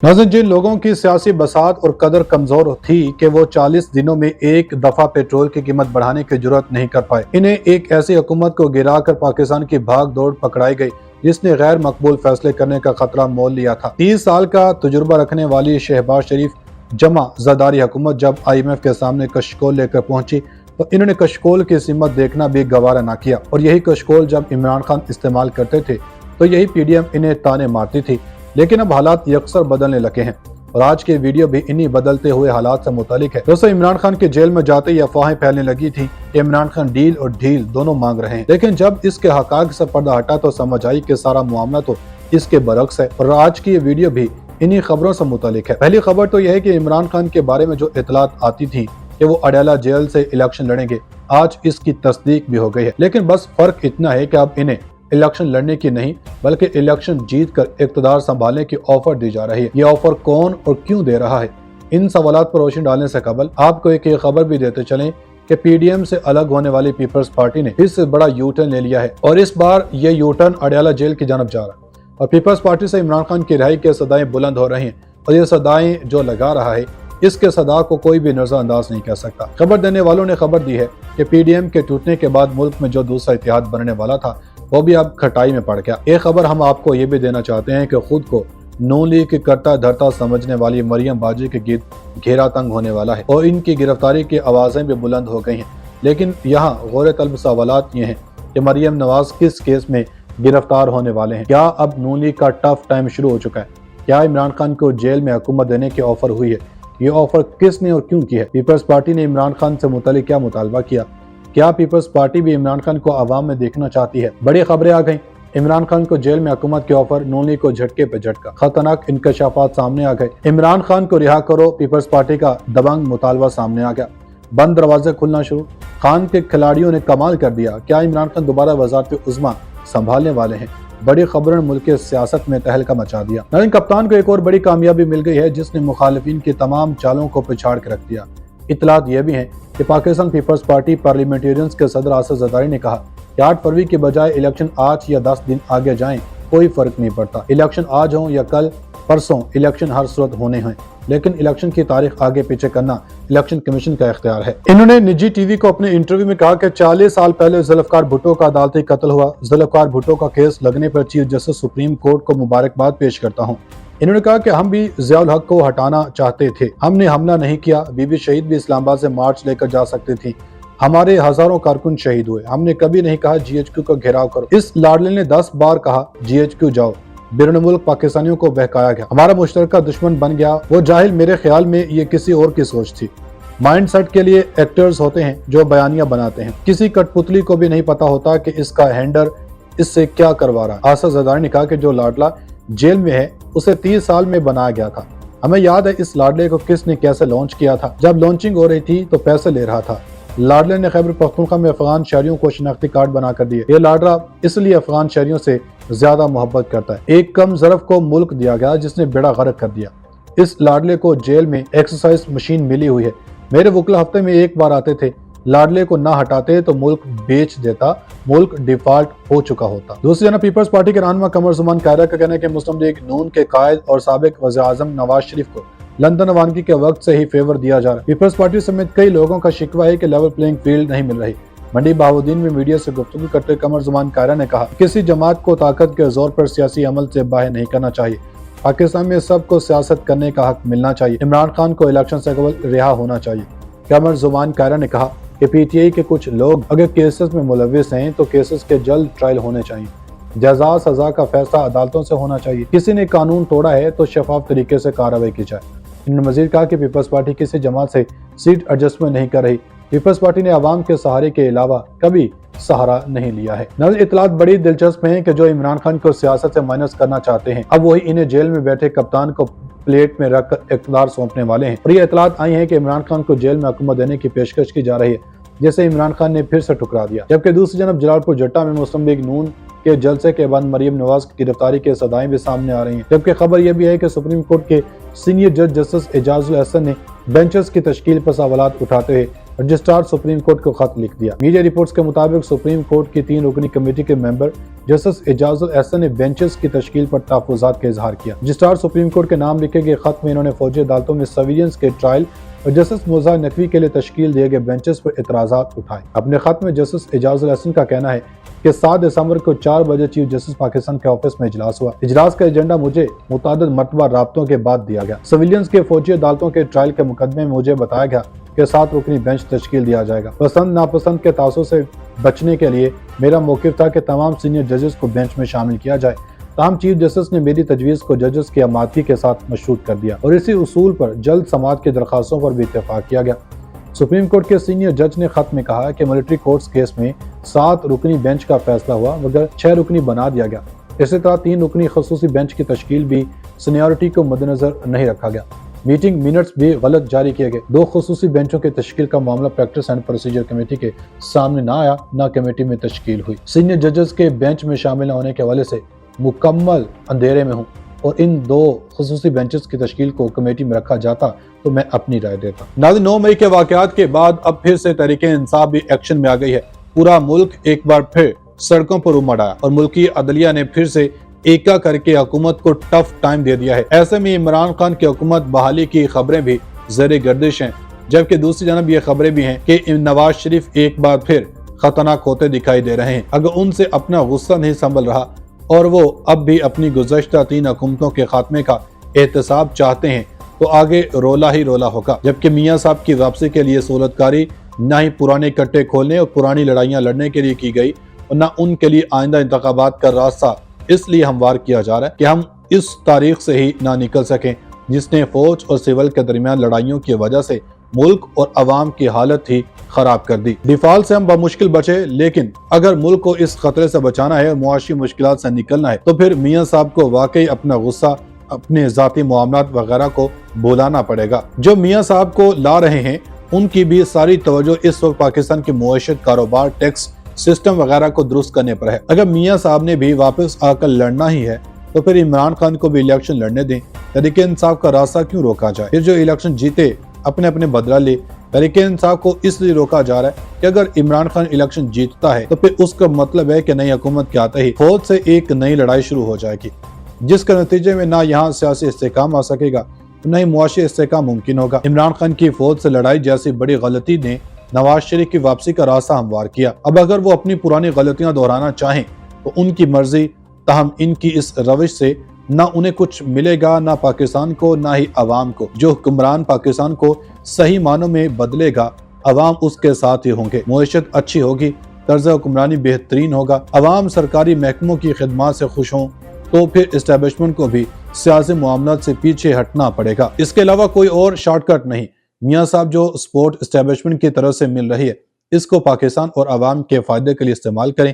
नाज़रीन, जिन लोगों की सियासी बसात और कदर कमजोर थी कि वो 40 दिनों में एक दफा पेट्रोल की कीमत बढ़ाने की जुर्रत नहीं कर पाए, इन्हें एक ऐसी हुकूमत को गिरा कर पाकिस्तान की भाग दौड़ पकड़ाई गई जिसने गैर मकबूल फैसले करने का खतरा मोल लिया था। 30 साल का तजुर्बा रखने वाली शहबाज शरीफ जमा जरदारी हुकूमत जब IMF के सामने कशकोल लेकर पहुंची तो इन्होंने कशकोल की सीमत देखना भी गवारा न किया, और यही कशकोल जब इमरान खान इस्तेमाल करते थे तो यही PDM इन्हें ताने मारती थी। लेकिन अब हालात यकसर बदलने लगे हैं और आज के वीडियो भी इन्हीं बदलते हुए हालात से मुतालिक है। दोस्तों, इमरान खान के जेल में जाते ही अफवाहें फैलने लगी थी कि इमरान खान डील और ढील दोनों मांग रहे हैं, लेकिन जब इसके हकाक से पर्दा हटा तो समझ आई कि सारा मामला तो इसके बरक्स है। और आज की ये वीडियो भी इन्हीं खबरों से मुतालिक है। पहली खबर तो यह है कि इमरान खान के बारे में जो इतलात आती थी कि वो अडयाला जेल से इलेक्शन लड़ेंगे, आज इसकी तस्दीक भी हो गई है। लेकिन बस फर्क इतना है कि अब इन्हें इलेक्शन लड़ने की नहीं बल्कि इलेक्शन जीत कर इक़्तिदार संभालने की ऑफर दी जा रही है। ये ऑफर कौन और क्यों दे रहा है, इन सवालात पर रोशनी डालने से कबल आपको एक खबर भी देते चलें कि PDM से अलग होने वाली पीपल्स पार्टी ने फिर से बड़ा यू टर्न ले लिया है और इस बार ये यू टर्न अडयाला जेल की जानब जा रहा है और पीपल्स पार्टी से इमरान खान की रिहाई के सदाएं बुलंद हो रही हैं। और ये सदाएं जो लगा रहा है इसके सदा को कोई भी नजरअंदाज नहीं कर सकता। खबर देने वालों ने खबर दी है कि PDM के टूटने के बाद मुल्क में जो दूसरा इत्तेहाद बनने वाला था वो भी अब खटाई में पड़ गया। एक खबर हम आपको ये भी देना चाहते हैं कि खुद को नून लीग की करता धरता समझने वाली मरियम बाजी के गीत घेरा तंग होने वाला है और इनकी गिरफ्तारी की आवाजें भी बुलंद हो गई हैं। लेकिन यहाँ गौर तलब सवालात ये हैं कि मरियम नवाज किस केस में गिरफ्तार होने वाले हैं। क्या अब नून लीग का टफ टाइम शुरू हो चुका है? क्या इमरान खान को जेल में हुकूमत देने की ऑफर हुई है? ये ऑफर किसने और क्यों की है? पीपल्स पार्टी ने इमरान खान से मुतालिक क्या मुतालबा किया? क्या पीपल्स पार्टी भी इमरान खान को आवाम में देखना चाहती है? बड़ी खबरें आ गई। इमरान खान को जेल में हुकूमत के ऑफर, नून लीग को झटके पे झटका, खतरनाक इंकशाफात सामने आ गए। इमरान खान को रिहा करो, पीपल्स पार्टी का दबंग मुतालबा सामने आ गया। बंद दरवाजे खुलना शुरू। खान के खिलाड़ियों ने कमाल कर दिया। क्या इमरान खान दोबारा वज़ारत उज़्मा संभालने वाले हैं? बड़ी खबरों ने मुल्क की सियासत में तहलका मचा दिया। लेकिन कप्तान को एक और बड़ी कामयाबी मिल गई है जिसने मुखालिफिन की तमाम चालों को पिछाड़ के रख दिया। इतलात यह भी हैं कि पाकिस्तान पीपल्स पार्टी पार्लियामेंटेरियंस के सदर आसिफ जरदारी ने कहा कि 8 फरवरी के बजाय इलेक्शन 8 या 10 दिन आगे जाएं, कोई फर्क नहीं पड़ता। इलेक्शन आज हो या कल परसों, इलेक्शन हर सूरत होने हैं, लेकिन इलेक्शन की तारीख आगे पीछे करना इलेक्शन कमीशन का इख्तियार है। इन्होंने निजी टीवी को अपने इंटरव्यू में कहा कि 40 साल पहले जुल्फ़िकार भुट्टो का अदालती कत्ल हुआ। जुल्फ़िकार भुट्टो का केस लगने पर चीफ जस्टिस सुप्रीम कोर्ट को मुबारकबाद पेश करता हूँ। इन्होंने कहा कि हम भी ज़ियाउल हक को हटाना चाहते थे, हमने हमला नहीं किया। बीबी शहीद भी इस्लामाबाद से मार्च लेकर जा सकती थी, हमारे हजारों कारकुन शहीद हुए। हमने कभी नहीं कहा GHQ का घेराव करो। इस लाडले ने 10 बार कहा GHQ जाओ। बैरून मुल्क पाकिस्तानियों को बहकाया गया, हमारा मुश्तरका दुश्मन बन गया वो जाहिल। मेरे ख्याल में ये किसी और की सोच थी। माइंड सेट के लिए एक्टर्स होते हैं जो बयानियां बनाते हैं। किसी कठपुतली को भी नहीं पता होता कि इसका हैंडर इससे क्या करवा रहा है। आसिफ जरदारी ने कहा कि जो लाडला जेल में है उसे 30 साल में बनाया गया था। हमें याद है इस लाडले को किसने कैसे लॉन्च किया था। जब लॉन्चिंग हो रही थी तो पैसे ले रहा था। लाडले ने खैबर पख्तूनख्वा में अफगान शहरियों को शनाख्ती कार्ड बना कर दिए। ये लाडला इसलिए अफगान शहरियों से ज्यादा मोहब्बत करता है। एक कम ज़रफ को मुल्क दिया गया जिसने बेड़ा गर्क कर दिया। इस लाडले को जेल में एक्सरसाइज मशीन मिली हुई है। मेरे वकील हफ्ते में एक बार आते थे, लाडले को ना हटाते तो मुल्क बेच देता, मुल्क डिफॉल्ट हो चुका होता। दूसरी जानब पीपल्स पार्टी के रहनुमा कमर जुमान कायरा का कहना है कि मुस्लिम लीग नून के कायद और साबिक वज़ीर-ए-आज़म नवाज शरीफ को लंदन रवानगी के वक्त से ही फेवर दिया जा रहा है। पीपल्स पार्टी समेत कई लोगों का शिकवा है कि लेवल प्लेइंग फील्ड नहीं मिल रही। मंडी बहाउद्दीन में मीडिया से गुफ्तगू करते कमर जुमान कायरा ने कहा, किसी जमात को ताकत के जोर पर सियासी अमल से बाहर नहीं करना चाहिए। पाकिस्तान में सबको सियासत करने का हक मिलना चाहिए। इमरान खान को इलेक्शन से कबल रिहा होना चाहिए। कमर जुमान कायरा ने कहा कि PTI के कुछ लोग अगर केसेस में मुलविस हैं तो केसेस के जल्द ट्रायल होने चाहिए। जजा सजा का फैसला अदालतों से होना चाहिए। किसी ने कानून तोड़ा है तो शफाफ तरीके से कार्रवाई की जाए। इन्होंने मजीद कहा कि पीपल्स पार्टी किसी जमात से सीट एडजस्टमेंट नहीं कर रही। पीपल्स पार्टी ने आवाम के सहारे के अलावा कभी सहारा नहीं लिया है। नज़र इतलात बड़ी दिलचस्प है कि जो इमरान खान को सियासत से माइनस करना चाहते हैं अब वही इन्हें जेल में बैठे कप्तान को प्लेट में रखकर इक़्तिदार सौंपने वाले हैं। और ये इतलात आई है कि इमरान खान को जेल में हुकूमत देने की पेशकश की जा रही है, जैसे इमरान खान ने फिर से ठुकरा दिया। जबकि दूसरी जानब जलालपुर जट्टा में मुस्लिम लीग नून के जलसे के बाद मरियम नवाज की गिरफ्तारी के सदाएं भी सामने आ रही हैं। जबकि खबर यह भी है कि सुप्रीम कोर्ट के सीनियर जज जस्टिस एजाजुल हसन ने बेंचेस की तश्कील पर सवालात उठाते हुए रजिस्ट्रार सुप्रीम कोर्ट को खत लिख दिया। मीडिया रिपोर्ट्स के मुताबिक सुप्रीम कोर्ट की 3 रुकनी कमेटी के मेंबर जस्टिस एजाजुल एहसन ने बेंचेस की तश्कील पर तहफ़्फ़ुज़ात का इजहार किया। रजिस्ट्रार सुप्रीम कोर्ट के नाम लिखे गए खत में इन्होंने फौजी अदालतों में सर्विलियंस के ट्रायल और जस्टिस मोज़ा नकवी के लिए तश्कील दिए गए बेंचेस पर एतराज़ात उठाए। अपने खत में जस्टिस एजाजुल एहसन का कहना है कि 7 दिसंबर को 4 बजे चीफ जस्टिस पाकिस्तान के ऑफिस में इजलास हुआ। इजलास का एजेंडा मुझे मुतअद्दिद मरतबा राब्तों के बाद दिया गया। सिविलियंस के फौजी अदालतों के ट्रायल के मुकदमे में मुझे बताया गया कि 7 रुकनी बेंच तश्कील दिया जाएगा। पसंद नापसंद के तासुर से बचने के लिए मेरा मौक़िफ़ था कि तमाम सीनियर जजेस को बेंच में शामिल किया जाए। ताहम चीफ जस्टिस ने मेरी तजवीज़ को जजेस की आमादगी के साथ मशरूत कर दिया और इसी उसूल पर जल्द समाअत की दरख्वास्तों पर भी इत्तेफाक किया गया। सुप्रीम कोर्ट के सीनियर जज ने खत में कहा कि मिलिट्री कोर्ट्स केस में 7 रुकनी बेंच का फैसला हुआ मगर 6 रुकनी बना दिया गया। इसी तरह 3 रुकनी खसूसी बेंच की तश्कील भी सीनियरिटी को मद्देनजर नहीं रखा गया। मीटिंग मिनट्स भी गलत जारी किए गए। 2 खसूसी बेंचों की तश्कील का मामला प्रैक्टिस एंड प्रोसीजर कमेटी के सामने न आया, न कमेटी में तश्कील हुई। सीनियर जजेस के बेंच में शामिल न होने के हवाले से मुकम्मल अंधेरे में हूँ और इन 2 खसूसी बेंचेस की तश्कील को कमेटी में रखा जाता तो मैं अपनी राय देता। नाज़रीन, 9 मई के वाक़यात के बाद अब फिर से तहरीक-ए-इंसाफ भी एक्शन में आ गई है। पूरा मुल्क एक बार फिर सड़कों पर उमड़ आया और मुल्की अदलिया ने फिर से एका करके हुकूमत को टफ टाइम दे दिया है। ऐसे में इमरान खान की हुकूमत बहाली की खबरें भी ज़ेरे गर्दिश हैं, जबकि दूसरी जानब ये खबरें भी हैं कि नवाज शरीफ एक बार फिर खतरनाक होते दिखाई दे रहे हैं। अगर उनसे अपना गुस्सा नहीं संभल रहा और वो अब भी अपनी गुज़श्ता 3 हुकूमतों के खात्मे का एहतसाब चाहते हैं तो आगे रोला ही रोला होगा। जबकि मियाँ साहब की वापसी के लिए सहूलतकारी न ही पुराने कट्टे खोलने और पुरानी लड़ाइयाँ लड़ने के लिए की गई और न उनके लिए आइंदा इंतखाबात का रास्ता इसलिए हमवार किया जा रहा है कि हम इस तारीख से ही ना निकल सकें जिसने फौज और सिविल के दरमियान लड़ाइयों की वजह से मुल्क और अवाम की हालत ही खराब कर दी। डिफॉल्ट से हम बमुश्किल बचे, लेकिन अगर मुल्क को इस खतरे से बचाना है और मुआशी मुश्किलात से निकलना है तो फिर मियाँ साहब को वाकई अपना गुस्सा, अपने ज़ाती मामलात वगैरह को भुलाना पड़ेगा। जो मियाँ साहब को ला रहे हैं उनकी भी सारी तवज्जो इस वक्त पाकिस्तान की मुआशरत, कारोबार, टैक्स सिस्टम वगैरह को दुरुस्त करने पर है। अगर मियाँ साहब ने भी वापस आकर लड़ना ही है तो फिर इमरान खान को भी इलेक्शन लड़ने दें। तहरीक-ए-इंसाफ का रास्ता क्यों रोका जाए? फिर जो इलेक्शन जीते अपने अपने बदला ले। तहरीक-ए-इंसाफ को इसलिए रोका जा रहा है कि अगर इमरान खान इलेक्शन जीतता है तो फिर उसका मतलब है कि नई हुकूमत के आते ही फौज से एक नई लड़ाई शुरू हो जाएगी, जिसके नतीजे में ना यहाँ सियासी इस्तेहकाम आ सकेगा न ही मुआशी इस्तेहकाम मुमकिन होगा। इमरान खान की फौज से लड़ाई जैसी बड़ी गलती ने नवाज शरीफ की वापसी का रास्ता हमवार किया। अब अगर वो अपनी पुरानी गलतियां दोहराना चाहें तो उनकी मर्जी, ताहम इनकी इस रविश से ना उन्हें कुछ मिलेगा, ना पाकिस्तान को, ना ही अवाम को। जो हुक्मरान पाकिस्तान को सही मानों में बदलेगा, अवाम उसके साथ ही होंगे। मुआशरत अच्छी होगी, तर्ज हुक्मरानी बेहतरीन होगा, अवाम सरकारी महकमों की खिदमत से खुश हों तो फिर इस्टेब्लिशमेंट को भी सियासी मामलात से पीछे हटना पड़ेगा। इसके अलावा कोई और शॉर्टकट नहीं। मियाँ साहब जो सपोर्ट इस्टेब्लिशमेंट की तरफ से मिल रही है इसको पाकिस्तान और अवाम के फायदे के लिए इस्तेमाल करें।